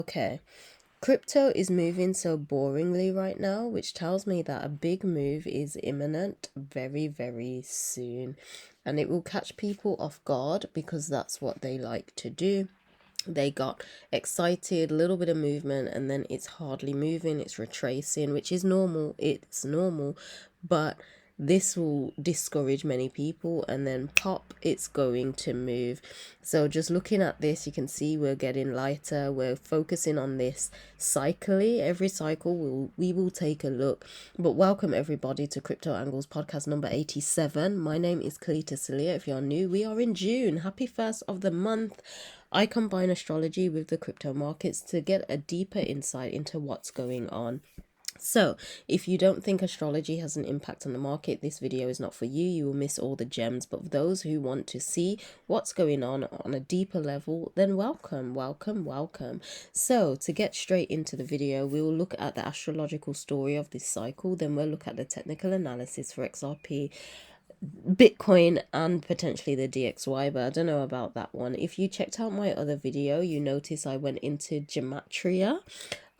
Okay, crypto is moving so boringly right now, which tells me that a big move is imminent very, very soon. And it will catch people off guard because that's what they like to do. They got excited, a little bit of movement, and then it's hardly moving, it's retracing, which is normal. It's normal, but this will discourage many people, and then pop, it's going to move. So just looking at this, you can see we're getting lighter. We're focusing on this cyclically. Every cycle we will take a look. But welcome everybody to Crypto Angles podcast number 87. My name is Kelita Sahliah. If you're new, we are in June. Happy first of the month. I combine astrology with the crypto markets to get a deeper insight into what's going on. So, if you don't think astrology has an impact on the market, this video is not for you. You will miss all the gems. But for those who want to see what's going on a deeper level, then welcome, welcome, welcome. So, to get straight into the video, we will look at the astrological story of this cycle. Then we'll look at the technical analysis for XRP, Bitcoin, and potentially the DXY, but I don't know about that one. If you checked out my other video, you notice I went into Gematria.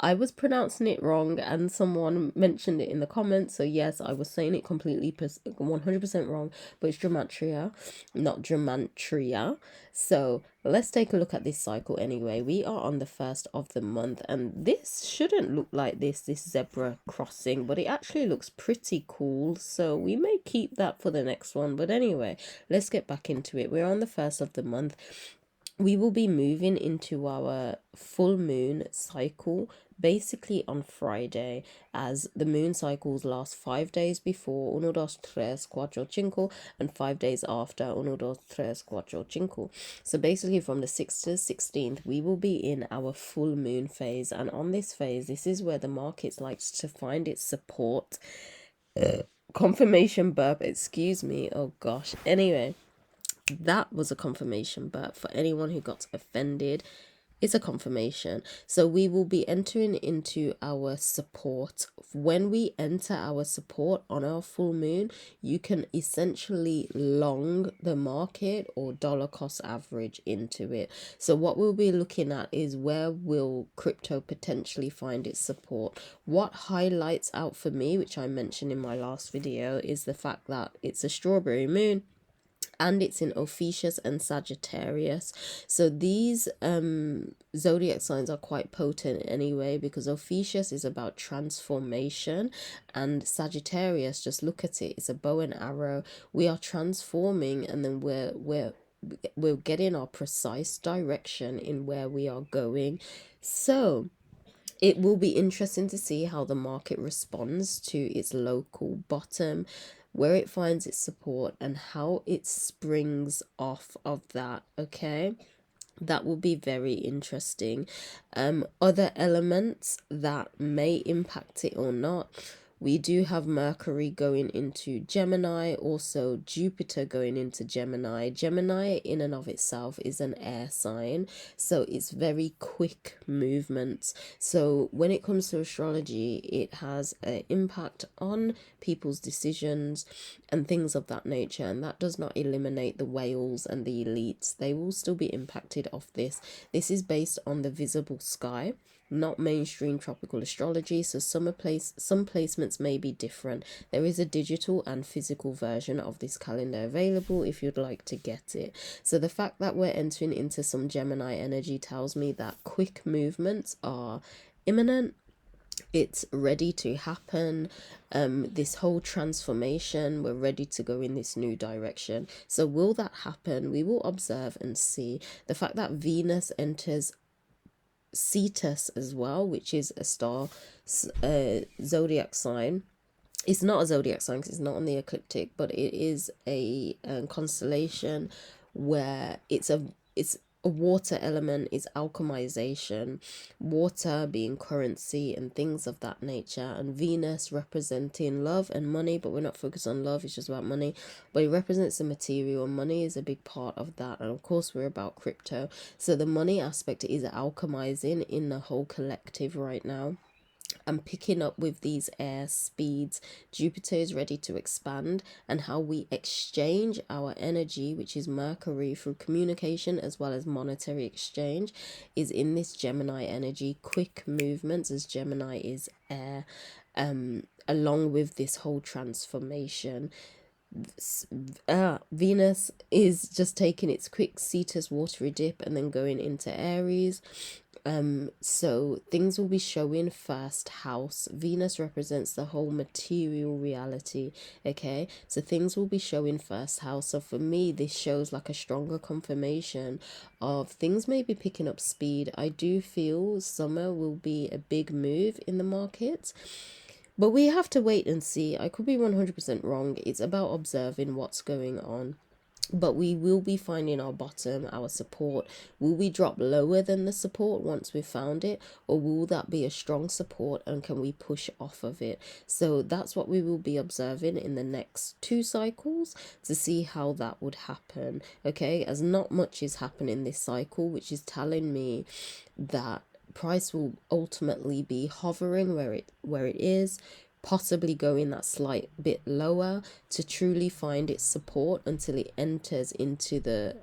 I was pronouncing it wrong and someone mentioned it in the comments. So yes, I was saying it completely 100% wrong, but it's Gematria, not Gematria. So let's take a look at this cycle anyway. We are on the 1st of the month, and this shouldn't look like this zebra crossing, but it actually looks pretty cool. So we may keep that for the next one. But anyway, let's get back into it. We're on the 1st of the month. We will be moving into our full moon cycle basically on Friday, as the moon cycles last 5 days before, 1, 2, 3, 4, 5, and 5 days after, 1, 2, 3, 4, 5. So basically from the 6th to 16th, we will be in our full moon phase. And on this phase, this is where the markets likes to find its support. Confirmation burp, excuse me. Oh gosh. Anyway, that was a confirmation, but for anyone who got offended, it's a confirmation. So we will be entering into our support. When we enter our support on our full moon, you can essentially long the market or dollar cost average into it. So what we'll be looking at is where will crypto potentially find its support. What highlights out for me, which I mentioned in my last video, is the fact that it's a strawberry moon and it's in Ophiuchus and Sagittarius. So these zodiac signs are quite potent anyway, because Ophiuchus is about transformation, and Sagittarius, just look at it, it's a bow and arrow. We are transforming, and then we're getting our precise direction in where we are going. So it will be interesting to see how the market responds to its local bottom, where it finds its support, and how it springs off of that. Okay, that will be very interesting. Other elements that may impact it or not, we do have Mercury going into Gemini, also Jupiter going into Gemini. Gemini in and of itself is an air sign, so it's very quick movements. So when it comes to astrology, it has an impact on people's decisions and things of that nature, and that does not eliminate the whales and the elites. They will still be impacted off this. This is based on the visible sky, not mainstream tropical astrology, so some placements may be different. There is a digital and physical version of this calendar available if you'd like to get it. So the fact that we're entering into some Gemini energy tells me that quick movements are imminent. It's ready to happen. This whole transformation, we're ready to go in this new direction. So will that happen? We will observe and see. The fact that Venus enters Cetus as well, which is a star zodiac sign. It's not a zodiac sign because it's not on the ecliptic, but it is a constellation where it's a water element, is alchemization, water being currency and things of that nature, and Venus representing love and money, but we're not focused on love, it's just about money, but it represents the material, and money is a big part of that. And of course we're about crypto, so the money aspect is alchemizing in the whole collective right now. and picking up with these air speeds. Jupiter is ready to expand, and how we exchange our energy, which is Mercury, through communication as well as monetary exchange, is in this Gemini energy. Quick movements, as Gemini is air, along with this whole transformation. Venus is just taking its quick Cetus watery dip and then going into Aries. So things will be showing first house. Venus represents the whole material reality. Okay, so things will be showing first house. So for me, this shows like a stronger confirmation of things may be picking up speed. I do feel summer will be a big move in the market, but we have to wait and see. I could be 100% wrong. It's about observing what's going on. But we will be finding our bottom, our support. Will we drop lower than the support once we've found it? Or will that be a strong support and can we push off of it? So that's what we will be observing in the next 2 cycles to see how that would happen. Okay, as not much is happening this cycle, which is telling me that price will ultimately be hovering where it is, possibly going that slight bit lower to truly find its support until it enters into the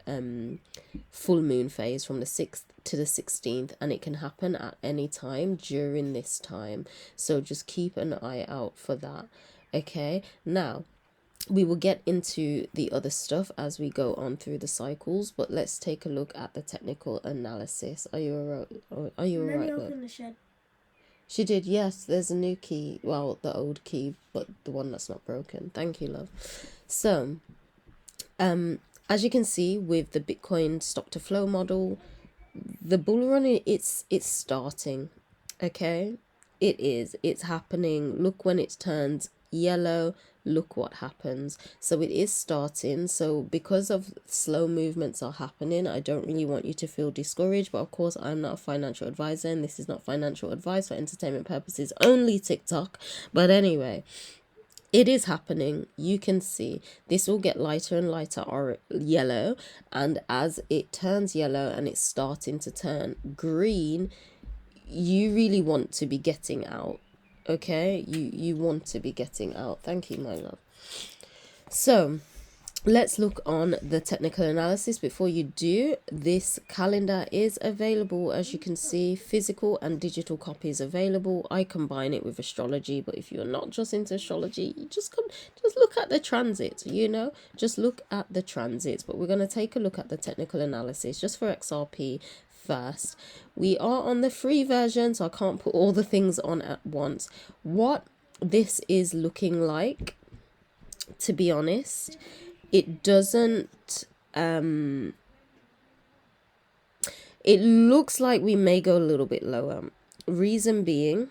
full moon phase from the 6th to the 16th, and it can happen at any time during this time, so just keep an eye out for that. Okay, now we will get into the other stuff as we go on through the cycles, but let's take a look at the technical analysis. Are you alright? Are you alright? Let me open the shed. She did, yes. There's a new key. Well, the old key, but the one that's not broken. Thank you, love. So, as you can see with the Bitcoin stock to flow model, the bull run, it's starting. Okay, it's happening. Look, when it turns yellow, look what happens. So it is starting. So because of slow movements are happening, I don't really want you to feel discouraged, but of course I'm not a financial advisor and this is not financial advice, for entertainment purposes only, TikTok. But anyway, it is happening. You can see this will get lighter and lighter or yellow, and as it turns yellow and it's starting to turn green, you really want to be getting out. Okay, you want to be getting out. Thank you, my love. So let's look on the technical analysis. Before you do, this calendar is available, as you can see, physical and digital copies available. I combine it with astrology, but if you're not just into astrology, you just look at the transits, just look at the transits. But we're going to take a look at the technical analysis just for XRP first. We are on the free version, so I can't put all the things on at once. What this is looking like, to be honest, it doesn't it looks like we may go a little bit lower. Reason being,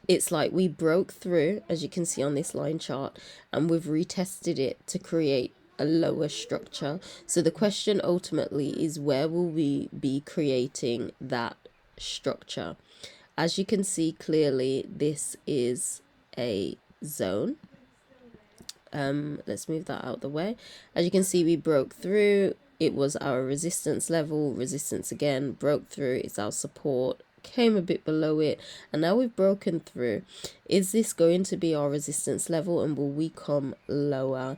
it's like we broke through, as you can see on this line chart, and we've retested it to create a lower structure. So the question ultimately is, where will we be creating that structure? As you can see clearly, this is a zone. Let's move that out of the way. As you can see, we broke through. It was our resistance level, resistance again, broke through. It's our support, came a bit below it, and now we've broken through. Is this going to be our resistance level, and will we come lower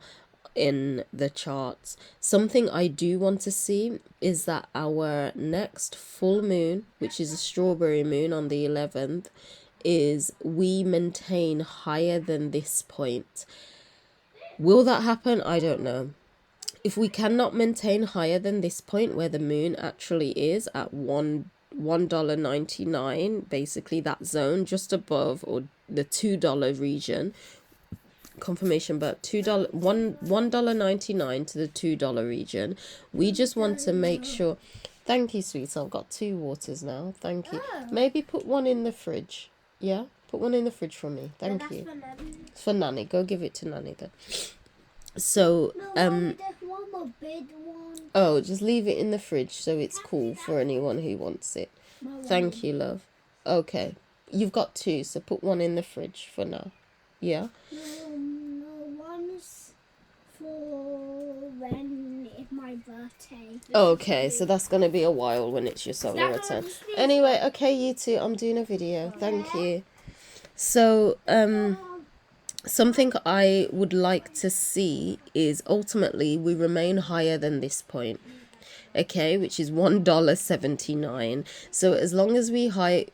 in the charts? Something I do want to see is that our next full moon, which is a strawberry moon on the 11th, is we maintain higher than this point. Will that happen? I don't know. If we cannot maintain higher than this point, where the moon actually is at $1.99, basically that zone just above, or the $2 region, confirmation, but $1.99 to the $2 region, we just want to make sure. Thank you, sweet. I've got 2 waters now. Thank you. Maybe put one in the fridge. Yeah, put one in the fridge for me. Thank you. For Nanny. Go give it to Nanny then. So oh, just leave it in the fridge so it's cool for anyone who wants it. Thank you, love. Okay, you've got 2, so put one in the fridge for now. Yeah. No, one's for when if my my birthday. Okay, so that's going to be a while when it's your solar return. Anyway, okay, you two, I'm doing a video. Thank you. So, something I would like to see is ultimately we remain higher than this point. Okay, which is $1.79. So as long as we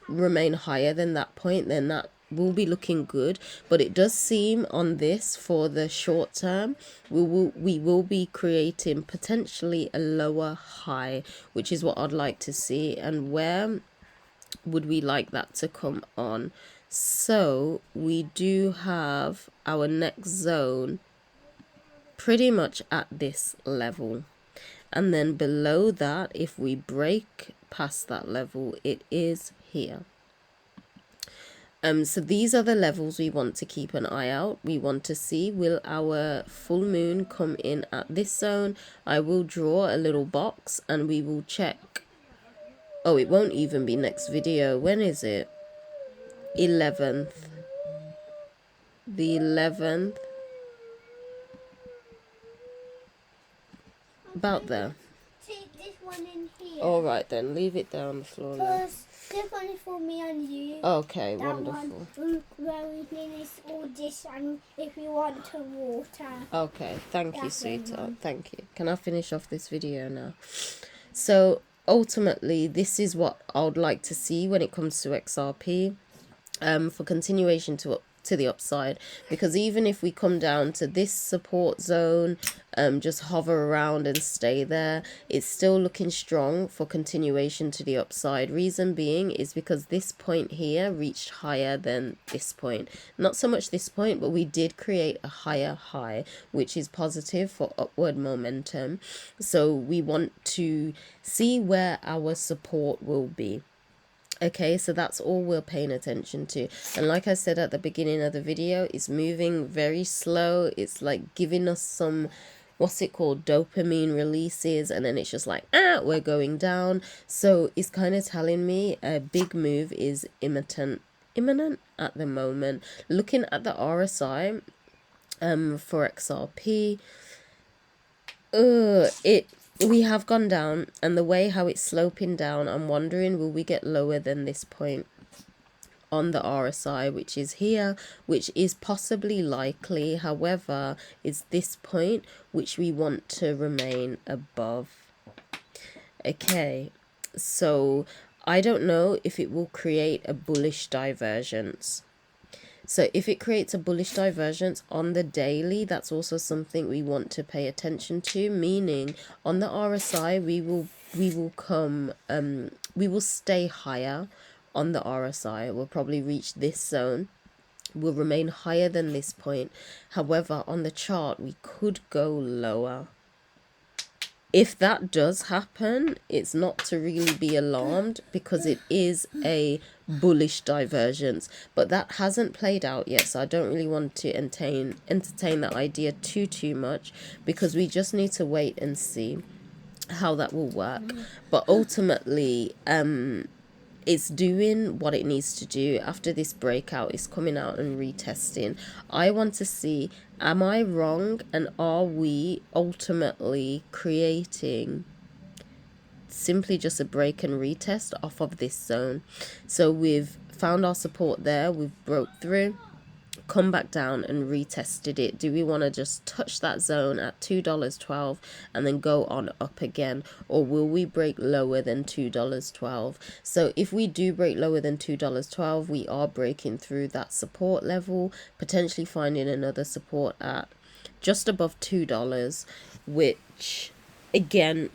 remain higher than that point, then that will be looking good. But it does seem on this for the short term, we will be creating potentially a lower high, which is what I'd like to see. And where would we like that to come on? So we do have our next zone pretty much at this level. And then below that, if we break past that level, it is here. So these are the levels we want to keep an eye out. We want to see, will our full moon come in at this zone? I will draw a little box and we will check. Oh, it won't even be next video. When is it? 11th. The 11th. About there. Take this one in here. All right then, leave it there on the floor now. Because this one is for me and you. Okay, that wonderful. One, where we finish all this, and if you want to water. Okay, thank you, sweetheart. Thank you. Can I finish off this video now? So ultimately, this is what I would like to see when it comes to XRP. For continuation to the upside, because even if we come down to this support zone, just hover around and stay there, it's still looking strong for continuation to the upside. Reason being is because this point here reached higher than this point. Not so much this point, but we did create a higher high, which is positive for upward momentum. So we want to see where our support will be. Okay, so that's all we're paying attention to. And like I said at the beginning of the video, it's moving very slow. It's like giving us some, what's it called, dopamine releases, and then it's just like, we're going down. So it's kind of telling me a big move is imminent at the moment. Looking at the RSI for XRP, we have gone down, and the way how it's sloping down, I'm wondering, will we get lower than this point on the RSI, which is here, which is possibly likely. However, is this point which we want to remain above. Okay, so I don't know if it will create a bullish divergence. So if it creates a bullish divergence on the daily, that's also something we want to pay attention to, meaning on the RSI, we will stay higher on the RSI. We'll probably reach this zone. We'll remain higher than this point. However, on the chart, we could go lower. If that does happen, it's not to really be alarmed, because it is a bullish divergence, but that hasn't played out yet, so I don't really want to entertain that idea too much, because we just need to wait and see how that will work. But ultimately, it's doing what it needs to do. After this breakout, it's coming out and retesting. I want to see, am I wrong, and are we ultimately creating simply just a break and retest off of this zone? So we've found our support there, we've broke through, come back down and retested it. Do we want to just touch that zone at $2.12 and then go on up again, or will we break lower than $2.12? So if we do break lower than $2.12, we are breaking through that support level, potentially finding another support at just above $2, which again,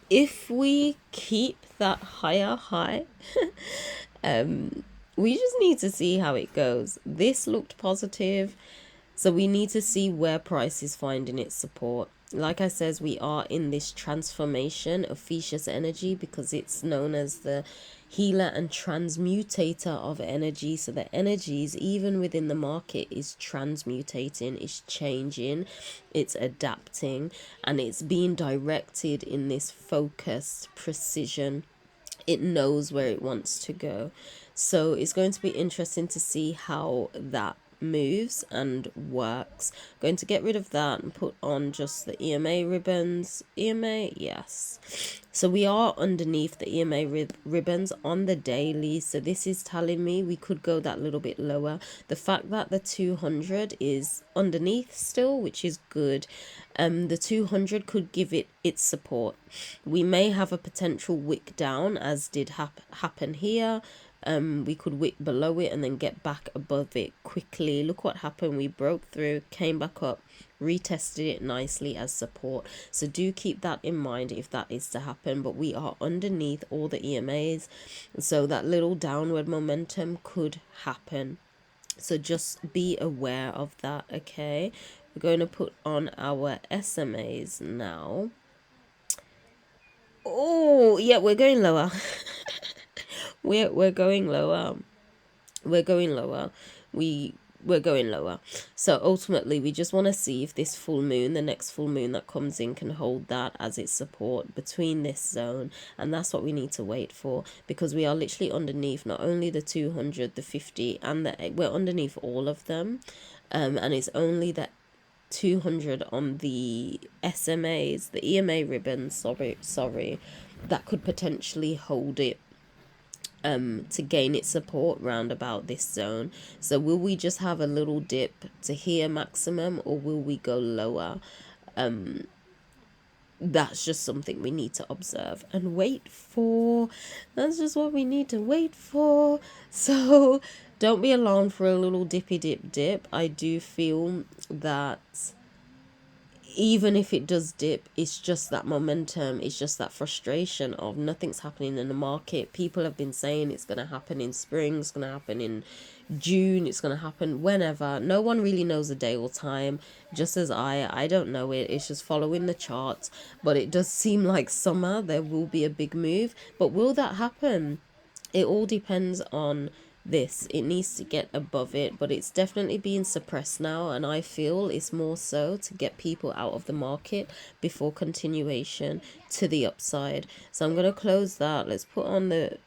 if we keep that higher high, we just need to see how it goes. This looked positive, so we need to see where price is finding its support. Like I says, we are in this transformation of Phoenix energy, because it's known as the healer and transmutator of energy. So the energies, even within the market, is transmutating, is changing, it's adapting, and it's being directed in this focused precision. It knows where it wants to go. So it's going to be interesting to see how that moves and works. Going to get rid of that and put on just the EMA ribbons. EMA, yes. So we are underneath the EMA ribbons on the daily. So this is telling me we could go that little bit lower. The fact that the 200 is underneath still, which is good. The 200 could give it its support. We may have a potential wick down, as did happen here. We could wick below it and then get back above it quickly. Look what happened. We broke through, came back up, retested it nicely as support. So do keep that in mind if that is to happen. But we are underneath all the EMAs, so that little downward momentum could happen. So just be aware of that, okay? We're going to put on our SMAs now. Oh, yeah, we're going lower. we're going lower. We're going lower. We're going lower. So ultimately, we just want to see if this full moon, the next full moon that comes in, can hold that as its support between this zone. And that's what we need to wait for, because we are literally underneath not only the 200, the 50, and we're underneath all of them. And it's only the 200 on the SMAs, the EMA ribbons, sorry, that could potentially hold it to gain its support round about this zone. So will we just have a little dip to here maximum, or will we go lower? That's just something we need to observe and wait for. That's just what we need to wait for. So don't be alarmed for a little dippy dip. I do feel that even if it does dip, it's just that momentum, it's just that frustration of nothing's happening in the market. People have been saying it's going to happen in spring, it's going to happen in June, it's going to happen whenever. No one really knows the day or time, just as I don't know it. It's just following the charts. But it does seem like summer there will be a big move. But will that happen? It all depends on this. It needs to get above it, but it's definitely being suppressed now, and I feel it's more so to get people out of the market before continuation to the upside. So I'm going to close that. Let's put on the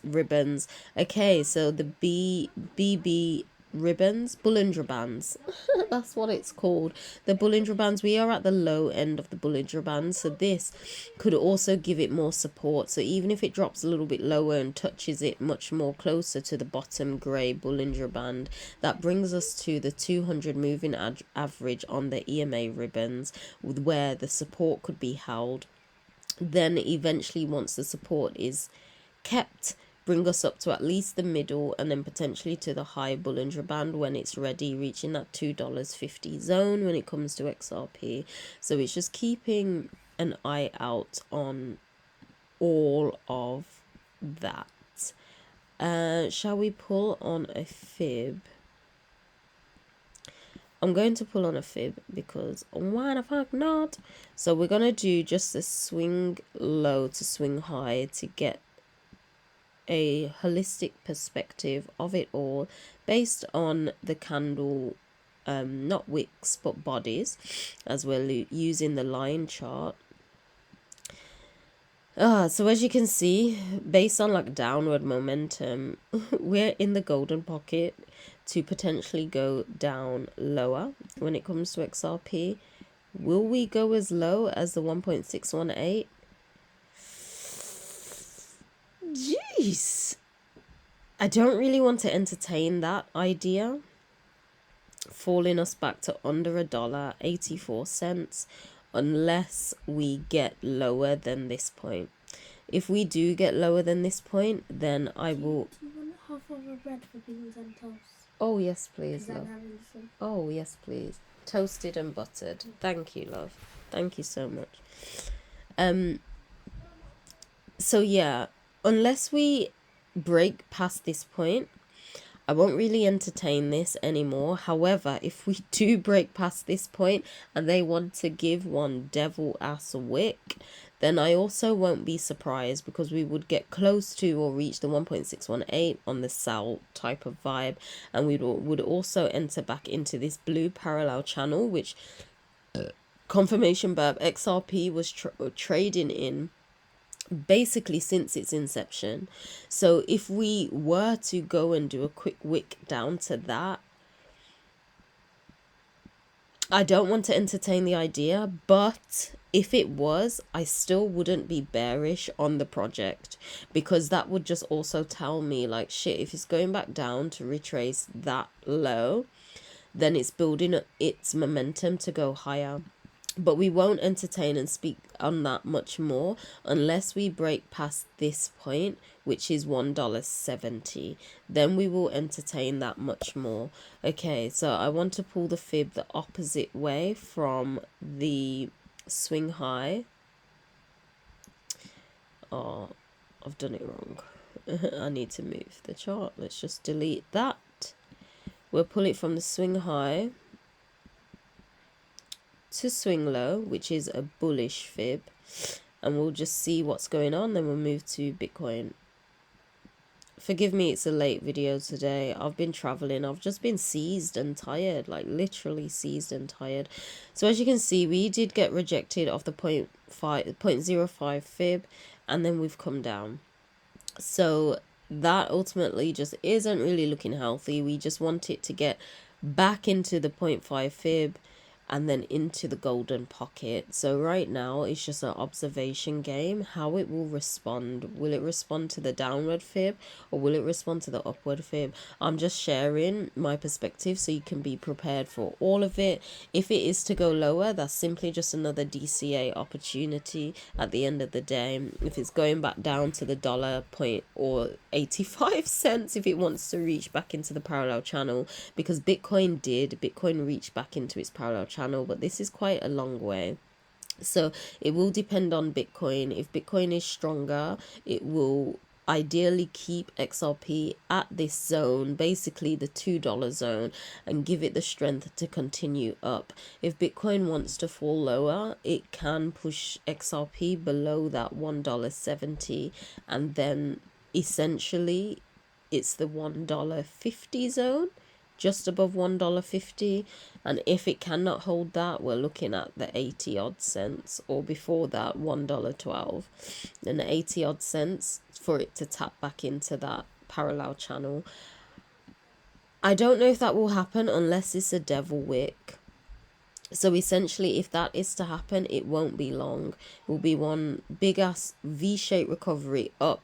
ribbons. Okay, so the BB ribbons, Bollinger Bands. That's what it's called. The Bollinger Bands, we are at the low end of the Bollinger Bands, so this could also give it more support. So even if it drops a little bit lower and touches it much more closer to the bottom grey Bollinger Band, that brings us to the 200 moving average on the EMA ribbons, where the support could be held. Then eventually, once the support is kept, bring us up to at least the middle, and then potentially to the high Bollinger Band when it's ready, reaching that $2.50 zone when it comes to XRP. So it's just keeping an eye out on all of that. Shall we pull on a fib? I'm going to pull on a fib because why the fuck not? So we're going to do just a swing low to swing high to get a holistic perspective of it all based on the candle, not wicks but bodies, as we're using the line chart. So as you can see, based on like downward momentum, we're in the golden pocket to potentially go down lower when it comes to XRP. Will we go as low as the 1.618? Jeez, I don't really want to entertain that idea, falling us back to under $1.84, unless we get lower than this point. If we do get lower than this point, then I will... Do you want half of a bread for beans and toast? Oh, yes, please, love. I'm having some. Oh, yes, please. Toasted and buttered. Thank you, love. Thank you so much. So, yeah, unless we break past this point, I won't really entertain this anymore. However, if we do break past this point and they want to give one devil ass wick, then I also won't be surprised, because we would get close to or reach the 1.618 on the sell type of vibe, and we would also enter back into this blue parallel channel, which confirmation burp XRP was trading in basically since its inception. So if we were to go and do a quick wick down to that, I don't want to entertain the idea, but if it was, I still wouldn't be bearish on the project, because that would just also tell me like, shit, if it's going back down to retrace that low, then it's building its momentum to go higher. But we won't entertain and speak on that much more unless we break past this point, which is $1.70. Then we will entertain that much more. Okay, so I want to pull the fib the opposite way from the swing high. Oh, I've done it wrong. I need to move the chart. Let's just delete that. We'll pull it from the swing high to swing low, which is a bullish fib, and we'll just see what's going on. Then we'll move to Bitcoin. Forgive me, it's a late video today. I've been traveling. I've just been seized and tired, like literally seized and tired. So as you can see, we did get rejected off the 0.05 fib, and then we've come down. So that ultimately just isn't really looking healthy. We just want it to get back into the 0.5 fib and then into the golden pocket. So right now it's just an observation game, how it will respond. Will it respond to the downward fib, or will it respond to the upward fib? I'm just sharing my perspective so you can be prepared for all of it. If it is to go lower, that's simply just another DCA opportunity at the end of the day. If it's going back down to the dollar point or 85 cents, if it wants to reach back into the parallel channel, because Bitcoin reached back into its parallel channel, but this is quite a long way. So it will depend on Bitcoin. If Bitcoin is stronger, it will ideally keep XRP at this zone, basically the $2 zone, and give it the strength to continue up. If Bitcoin wants to fall lower, it can push XRP below that $1.70, and then essentially it's the $1.50 zone, just above $1.50. And if it cannot hold that, we're looking at the 80 odd cents, or before that $1.12, and the 80 odd cents for it to tap back into that parallel channel. I don't know if that will happen unless it's a devil wick. So essentially, if that is to happen, it won't be long. It will be one big ass V-shaped recovery up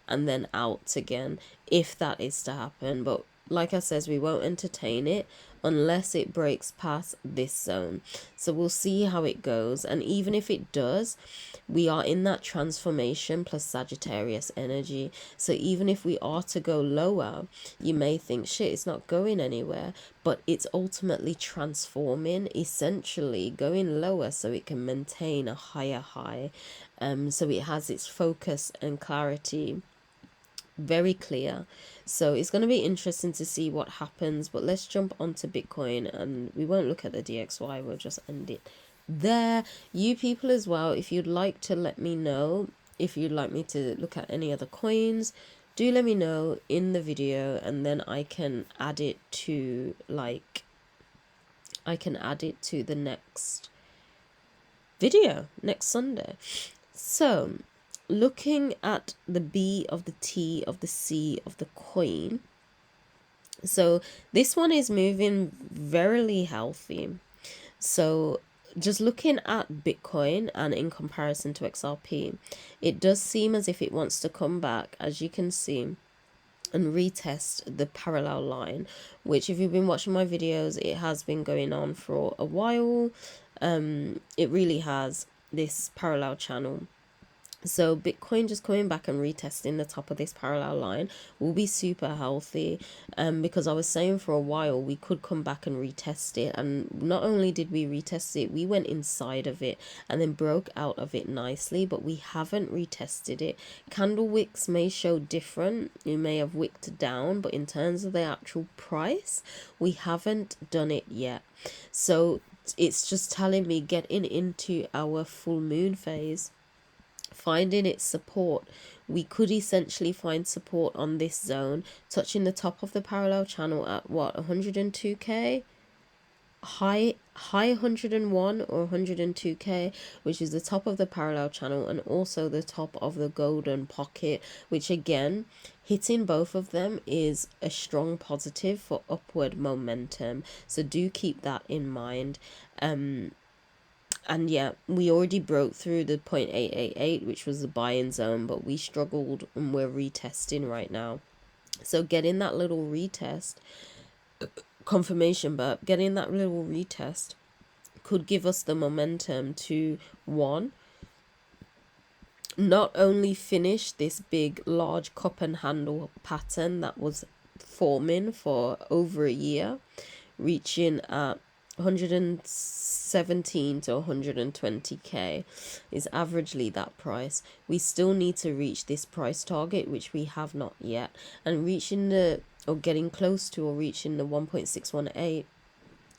and then out again, if that is to happen. But like I says, we won't entertain it unless it breaks past this zone. So we'll see how it goes. And even if it does, we are in that transformation plus Sagittarius energy. So even if we are to go lower, you may think, shit, it's not going anywhere, but it's ultimately transforming, essentially going lower so it can maintain a higher high. So it has its focus and clarity very clear. So it's going to be interesting to see what happens. But let's jump onto Bitcoin, and we won't look at the DXY, we'll just end it there. You people as well, if you'd like to let me know, if you'd like me to look at any other coins, do let me know in the video, and then I can add it to the next video next Sunday. So looking at the B of the T of the C of the coin, so this one is moving very healthy. So just looking at Bitcoin and in comparison to XRP, it does seem as if it wants to come back, as you can see, and retest the parallel line, which if you've been watching my videos, it has been going on for a while. It really has, this parallel channel. So Bitcoin just coming back and retesting the top of this parallel line will be super healthy, because I was saying for a while we could come back and retest it, and not only did we retest it, we went inside of it and then broke out of it nicely, but we haven't retested it. Candle wicks may show different, you may have wicked down, but in terms of the actual price, we haven't done it yet. So it's just telling me getting into our full moon phase, finding its support. We could essentially find support on this zone, touching the top of the parallel channel at what, 102k, high 101 or 102k, which is the top of the parallel channel, and also the top of the golden pocket, which again, hitting both of them is a strong positive for upward momentum, so do keep that in mind. And yeah, we already broke through the 0.888, which was the buy-in zone, but we struggled and we're retesting right now. So getting that little retest confirmation, but getting that little retest could give us the momentum to, one, not only finish this big large cup and handle pattern that was forming for over a year, reaching at 117 to 120k is averagely that price. We still need to reach this price target, which we have not yet, and reaching the, or getting close to, or reaching the 1.618,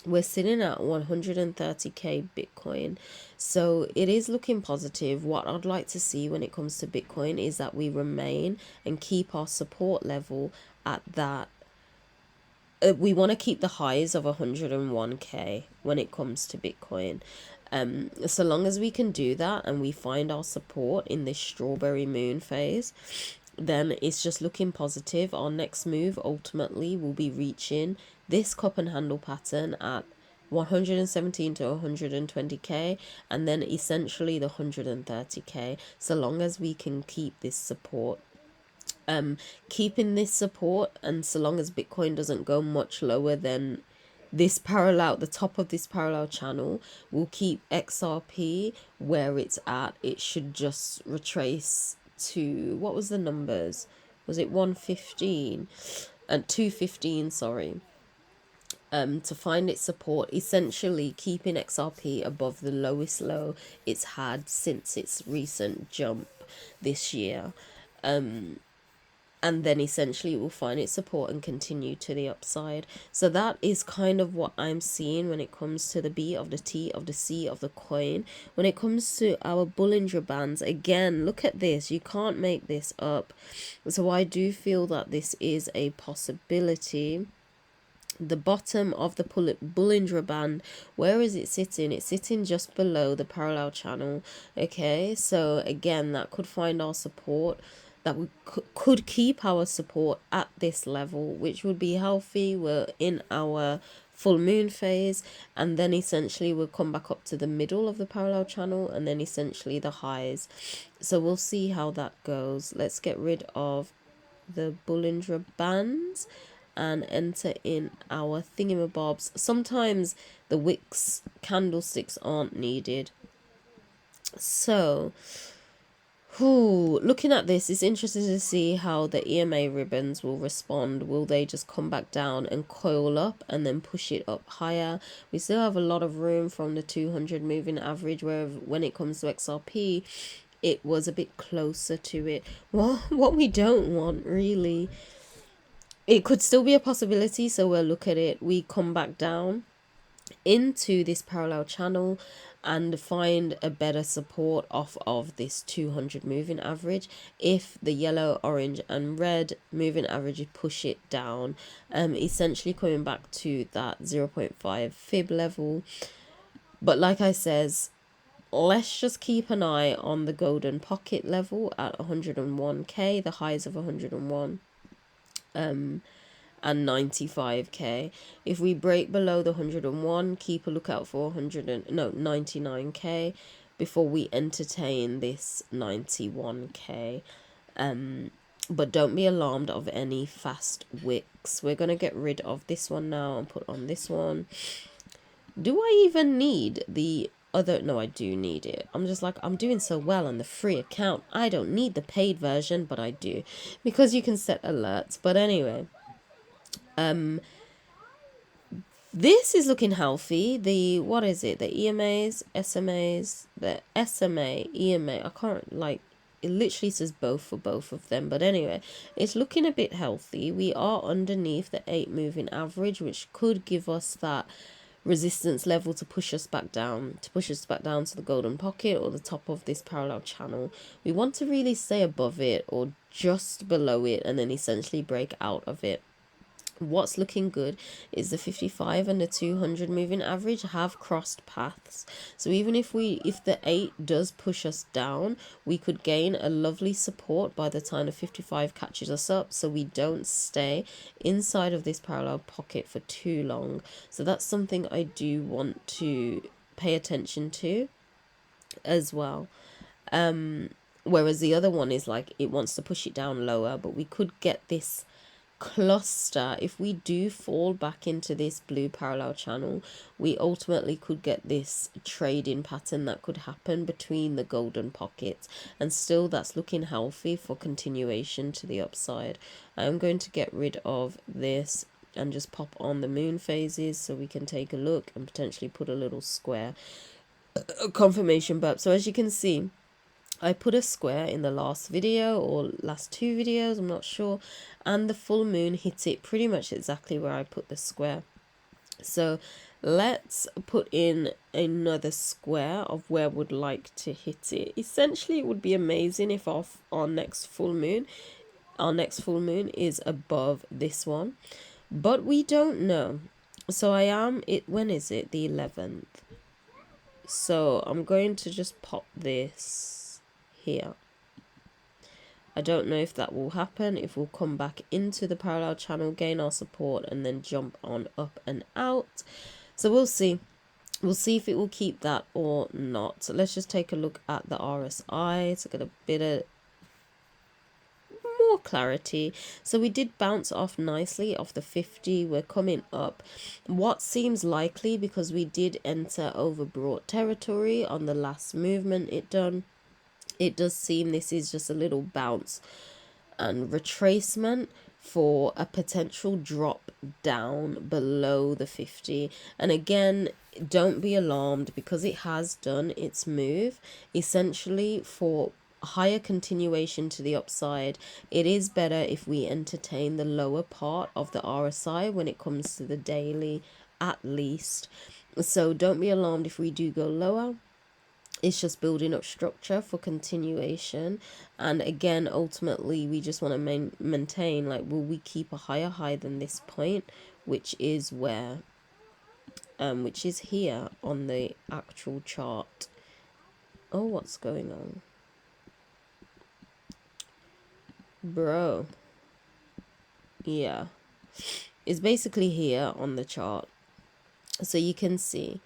we're sitting at 130k Bitcoin. So it is looking positive. What I'd like to see when it comes to Bitcoin is that we remain and keep our support level at that. We want to keep the highs of 101k when it comes to Bitcoin. So long as we can do that and we find our support in this strawberry moon phase, then it's just looking positive. Our next move ultimately will be reaching this cup and handle pattern at 117 to 120k, and then essentially the 130k, so long as we can keep this support. Keeping this support, and so long as Bitcoin doesn't go much lower than this parallel, the top of this parallel channel, will keep XRP where it's at. It should just retrace to, what was the numbers? Was it 115 and 215, sorry. To find its support, essentially keeping XRP above the lowest low it's had since its recent jump this year. And then essentially it will find its support and continue to the upside. So that is kind of what I'm seeing when it comes to the B, of the T, of the C, of the coin. When it comes to our Bollinger Bands, again, look at this. You can't make this up. So I do feel that this is a possibility. The bottom of the Bollinger Band, where is it sitting? It's sitting just below the parallel channel. Okay, so again, that could find our support, that we could keep our support at this level, which would be healthy. We're in our full moon phase, and then essentially we'll come back up to the middle of the parallel channel, and then essentially the highs. So we'll see how that goes. Let's get rid of the Bollinger Bands and enter in our thingamabobs. Sometimes the wicks candlesticks aren't needed. So looking at this, it's interesting to see how the EMA ribbons will respond. Will they just come back down and coil up and then push it up higher? We still have a lot of room from the 200 moving average, where when it comes to XRP, it was a bit closer to it. What we don't want, really, it could still be a possibility, so we'll look at it. We come back down into this parallel channel and find a better support off of this 200 moving average. If the yellow, orange and red moving averages push it down, essentially coming back to that 0.5 fib level. But like I says, let's just keep an eye on the golden pocket level at 101k, the highs of 101 and 95k. If we break below the 101, keep a lookout for 99k before we entertain this 91k. But don't be alarmed of any fast wicks. We're gonna get rid of this one now and put on this one. Do I even need the other? No, I do need it. I'm just like, I'm doing so well on the free account, I don't need the paid version, but I do, because you can set alerts. But anyway, this is looking healthy. The, what is it? The EMAs, SMAs, the SMA, EMA. I can't, like, it literally says both for both of them. But anyway, it's looking a bit healthy. We are underneath the 8 moving average, which could give us that resistance level to push us back down, to the golden pocket or the top of this parallel channel. We want to really stay above it or just below it, and then essentially break out of it. What's looking good is the 55 and the 200 moving average have crossed paths. So even if the 8 does push us down, we could gain a lovely support by the time the 55 catches us up, so we don't stay inside of this parallel pocket for too long. So that's something I do want to pay attention to as well. Whereas the other one is like it wants to push it down lower, but we could get this cluster. If we do fall back into this blue parallel channel, we ultimately could get this trading pattern that could happen between the golden pockets, and still that's looking healthy for continuation to the upside. I'm going to get rid of this and just pop on the moon phases so we can take a look and potentially put a little square confirmation burp. So as you can see, I put a square in the last video or last two videos, I'm not sure, and the full moon hit it pretty much exactly where I put the square. So let's put in another square of where we'd like to hit it. Essentially, it would be amazing if our next full moon is above this one, but we don't know. So when is it? The 11th. So I'm going to just pop this here. I don't know if that will happen, if we'll come back into the parallel channel, gain our support, and then jump on up and out. So we'll see. We'll see if it will keep that or not. So let's just take a look at the RSI to get a bit of more clarity. So we did bounce off nicely off the 50. We're coming up. What seems likely, because we did enter overbought territory on the last movement it does seem this is just a little bounce and retracement for a potential drop down below the 50. And again, don't be alarmed, because it has done its move. Essentially, for higher continuation to the upside, it is better if we entertain the lower part of the RSI when it comes to the daily, at least. So don't be alarmed if we do go lower. It's just building up structure for continuation. And again, ultimately, we just want to maintain, like, will we keep a higher high than this point, which is where which is here on the actual chart. Oh, what's going on, bro? Yeah, it's basically here on the chart. So you can see,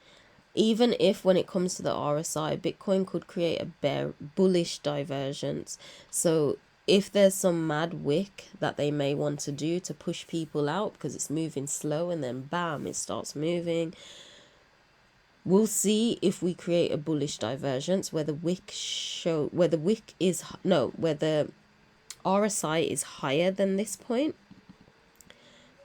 even if when it comes to the RSI, Bitcoin could create a bullish divergence. So if there's some mad wick that they may want to do to push people out because it's moving slow, and then bam, it starts moving, we'll see if we create a bullish divergence where the RSI is higher than this point,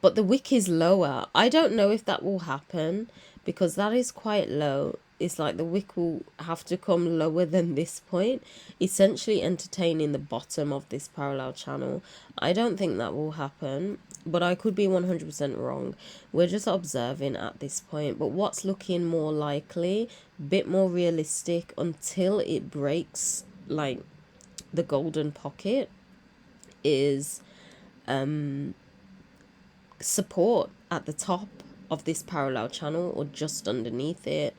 but the wick is lower. I don't know if that will happen, because that is quite low. It's like the wick will have to come lower than this point, essentially entertaining the bottom of this parallel channel. I don't think that will happen, but I could be 100% wrong. We're just observing at this point. But what's looking more likely, bit more realistic, until it breaks like the golden pocket, is support at the top of this parallel channel or just underneath it.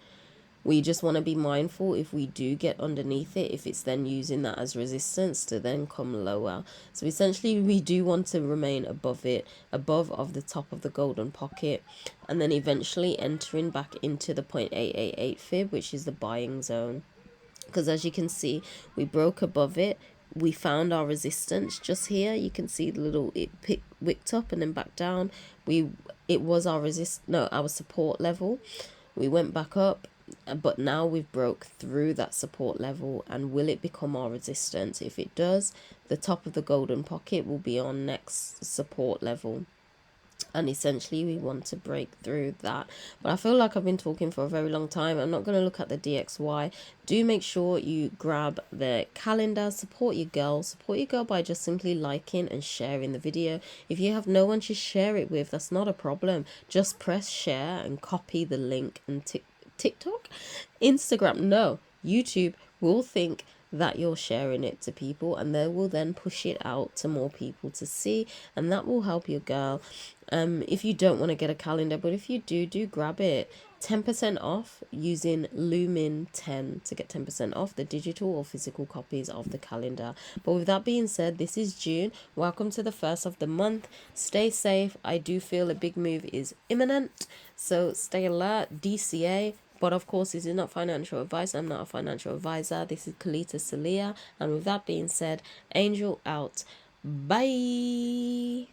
We just want to be mindful, if we do get underneath it, if it's then using that as resistance to then come lower. So essentially, we do want to remain above it, above of the top of the golden pocket, and then eventually entering back into the 0.888 fib, which is the buying zone. Because as you can see, we broke above it. We found our resistance just here. You can see the little, it wicked up and then back down. It was our our support level. We went back up, but now we've broke through that support level. And will it become our resistance? If it does, the top of the golden pocket will be our next support level. And essentially, we want to break through that. But I feel like I've been talking for a very long time. I'm not going to look at the DXY. Do make sure you grab the calendar. Support your girl by just simply liking and sharing the video. If you have no one to share it with, that's not a problem. Just press share and copy the link. And TikTok, Instagram, no, YouTube will think that you're sharing it to people, and they will then push it out to more people to see, and that will help your girl. If you don't want to get a calendar, but if you do grab it. 10% off using Lumin10 to get 10% off the digital or physical copies of the calendar. But with that being said, this is June. Welcome to the first of the month. Stay safe. I do feel a big move is imminent, so stay alert. DCA. But of course, this is not financial advice. I'm not a financial advisor. This is Kelita Sahliah. And with that being said, Angel out. Bye.